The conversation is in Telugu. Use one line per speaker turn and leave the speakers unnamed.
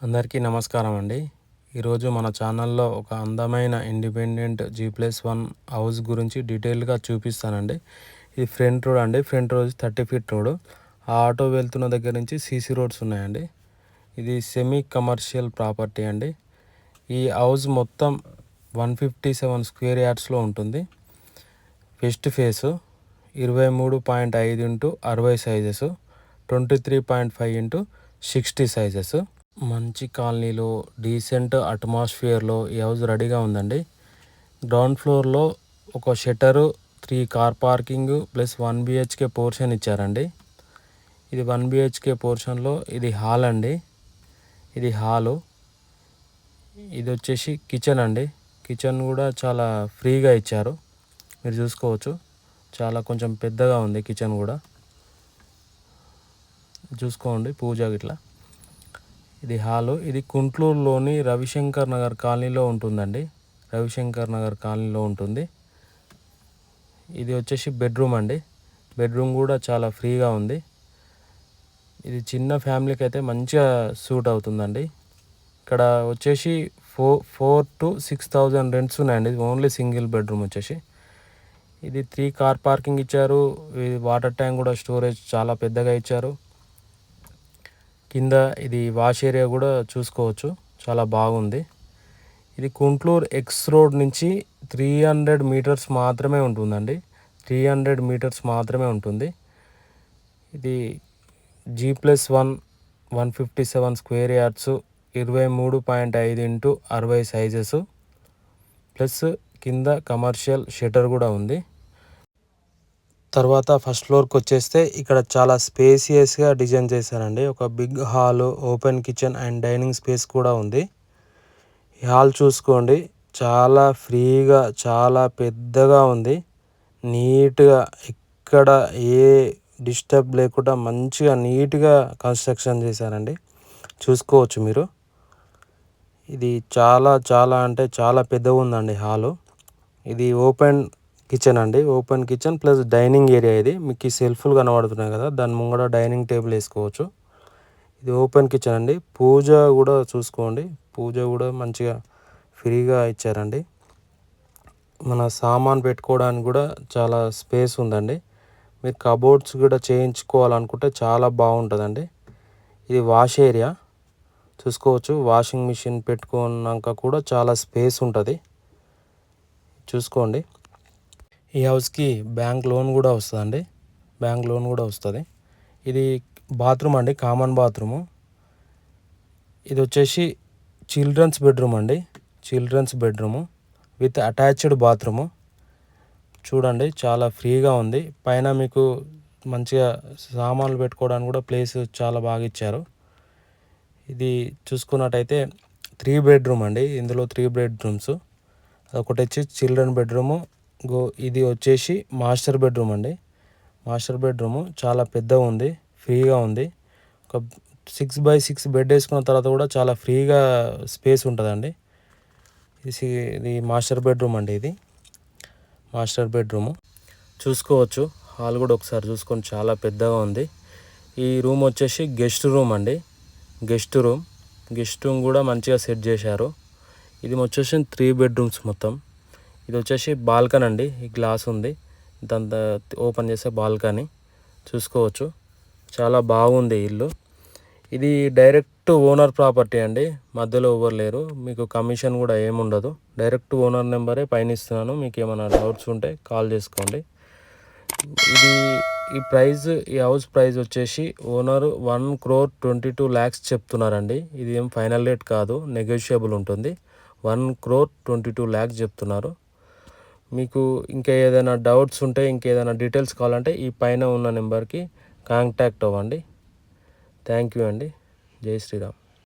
అందరికీ నమస్కారం అండి. ఈరోజు మన ఛానల్లో ఒక అందమైన ఇండిపెండెంట్ G+1 హౌస్ గురించి డీటెయిల్గా చూపిస్తానండి. ఇది ఫ్రంట్ రోడ్ అండి. Front road 30 feet road. ఆ ఆటో వెళ్తున్న దగ్గర నుంచి సీసీ రోడ్స్ ఉన్నాయండి. ఇది సెమీ కమర్షియల్ ప్రాపర్టీ అండి. ఈ హౌస్ మొత్తం 157 స్క్వేర్ యార్డ్స్లో ఉంటుంది. West face 23.5 into 60 sizes, 23.5 into 60 sizes. మంచి కాలనీలో డీసెంట్ అట్మాస్ఫియర్లో ఈ హౌస్ రెడీగా ఉందండి. గ్రౌండ్ ఫ్లోర్లో ఒక shutter, 3 car parking plus 1 BHK portion ఇచ్చారండి. ఇది 1 BHK పోర్షన్లో ఇది హాల్ అండి. ఇది హాలు. ఇది వచ్చేసి కిచెన్ అండి. కిచెన్ కూడా చాలా ఫ్రీగా ఇచ్చారు, మీరు చూసుకోవచ్చు. చాలా కొంచెం పెద్దగా ఉంది కిచెన్ కూడా, చూసుకోండి పూజ గిట్లా. ఇది హాలు. ఇది కుంట్లూరులోని రవిశంకర్ నగర్ కాలనీలో ఉంటుందండి. రవిశంకర్ నగర్ కాలనీలో ఉంటుంది. ఇది వచ్చేసి బెడ్రూమ్ అండి. బెడ్రూమ్ కూడా చాలా ఫ్రీగా ఉంది. ఇది చిన్న ఫ్యామిలీకి అయితే మంచిగా సూట్ అవుతుందండి. ఇక్కడ వచ్చేసి 4 to 6,000 రెంట్స్ ఉన్నాయండి. ఓన్లీ సింగిల్ బెడ్రూమ్ వచ్చేసి. ఇది 3 కార్ పార్కింగ్ ఇచ్చారు. ఇది వాటర్ ట్యాంక్ కూడా స్టోరేజ్ చాలా పెద్దగా ఇచ్చారు. కింద ఇది వాష్ ఏరియా కూడా చూసుకోవచ్చు, చాలా బాగుంది. ఇది కుంట్లూరు ఎక్స్ రోడ్ నుంచి 300 మీటర్స్ మాత్రమే ఉంటుందండి. 300 మీటర్స్ మాత్రమే ఉంటుంది. ఇది G+1 157 square yards, 23.5 into 60 sizes plus కింద కమర్షియల్ షట్టర్ కూడా ఉంది. తర్వాత ఫస్ట్ ఫ్లోర్కి వచ్చేస్తే ఇక్కడ చాలా స్పేసియస్గా డిజైన్ చేశారండి. ఒక big hall, open kitchen and dining space కూడా ఉంది. ఈ హాల్ చూసుకోండి, చాలా ఫ్రీగా చాలా పెద్దగా ఉంది. నీట్గా ఎక్కడ ఏ డిస్టర్బ్ లేకుండా మంచిగా నీట్గా కన్స్ట్రక్షన్ చేశారండి, చూసుకోవచ్చు మీరు. ఇది చాలా చాలా అంటే చాలా పెద్దగా ఉందండి హాలు. ఇది ఓపెన్ కిచెన్ అండి. Open kitchen plus dining area. ఇది మీకు ఈ సెల్ఫ్లు కనబడుతున్నాయి కదా, దాని ముంగడ డైనింగ్ టేబుల్ వేసుకోవచ్చు. ఇది ఓపెన్ కిచెన్ అండి. పూజ కూడా చూసుకోండి, పూజ కూడా మంచిగా ఫ్రీగా ఇచ్చారండి. మన సామాన్ పెట్టుకోవడానికి కూడా చాలా స్పేస్ ఉందండి. మీరు కబోర్డ్స్ కూడా చేయించుకోవాలనుకుంటే చాలా బాగుంటుందండి. ఇది వాష్ ఏరియా చూసుకోవచ్చు. వాషింగ్ మిషన్ పెట్టుకున్నాక కూడా చాలా స్పేస్ ఉంటుంది, చూసుకోండి. ఈ హౌస్కి బ్యాంక్ లోన్ కూడా వస్తుందండి. బ్యాంక్ లోన్ కూడా వస్తుంది. ఇది బాత్రూమ్ అండి, కామన్ బాత్రూము. ఇది వచ్చేసి చిల్డ్రన్స్ బెడ్రూమ్ అండి. Children's bedroom with attached bathroom. చూడండి చాలా ఫ్రీగా ఉంది. పైన మీకు మంచిగా సామాన్లు పెట్టుకోవడానికి కూడా ప్లేస్ చాలా బాగా ఇచ్చారు. ఇది చూసుకున్నట్టయితే 3 బెడ్రూమ్ అండి. ఇందులో 3 బెడ్రూమ్స్. ఒకటి వచ్చి చిల్డ్రన్ బెడ్రూము. ఇది వచ్చేసి మాస్టర్ బెడ్రూమ్ అండి. మాస్టర్ బెడ్రూము చాలా పెద్దగా ఉంది, ఫ్రీగా ఉంది. ఒక 6x6 బెడ్ వేసుకున్న తర్వాత కూడా చాలా ఫ్రీగా స్పేస్ ఉంటుందండి. ఇది మాస్టర్ బెడ్రూమ్ అండి. ఇది మాస్టర్ బెడ్రూము చూసుకోవచ్చు. హాల్ కూడా ఒకసారి చూసుకొని చాలా పెద్దగా ఉంది. ఈ రూమ్ వచ్చేసి గెస్ట్ రూమ్ అండి. గెస్ట్ రూమ్ కూడా మంచిగా సెట్ చేశారు. ఇది వచ్చేసి 3 బెడ్రూమ్స్ మొత్తం. ఇది వచ్చేసి బాల్కనీ అండి. ఈ గ్లాస్ ఉంది, దాంతో ఓపెన్ చేసే బాల్కనీ చూసుకోవచ్చు. చాలా బాగుంది ఇల్లు. ఇది డైరెక్ట్ ఓనర్ ప్రాపర్టీ అండి, మధ్యలో ఎవరు లేరు. మీకు కమిషన్ కూడా ఏముండదు. డైరెక్ట్ ఓనర్ నెంబరే పైన ఇస్తున్నాను. మీకు ఏమైనా డౌట్స్ ఉంటే కాల్ చేసుకోండి. ఈ హౌస్ ప్రైస్ వచ్చేసి ఓనరు 1,22,00,000 చెప్తున్నారండి. ఇది ఏం ఫైనల్ రేట్ కాదు, నెగోషియబుల్ ఉంటుంది. 1,22,00,000 చెప్తున్నారు. మీకు ఇంకా ఏదైనా డౌట్స్ ఉంటే, ఇంకేదైనా డీటెయిల్స్ కావాలంటే ఈ పైన ఉన్న నెంబర్కి కాంటాక్ట్ అవ్వండి. థ్యాంక్ యూ అండి. జై శ్రీరామ్.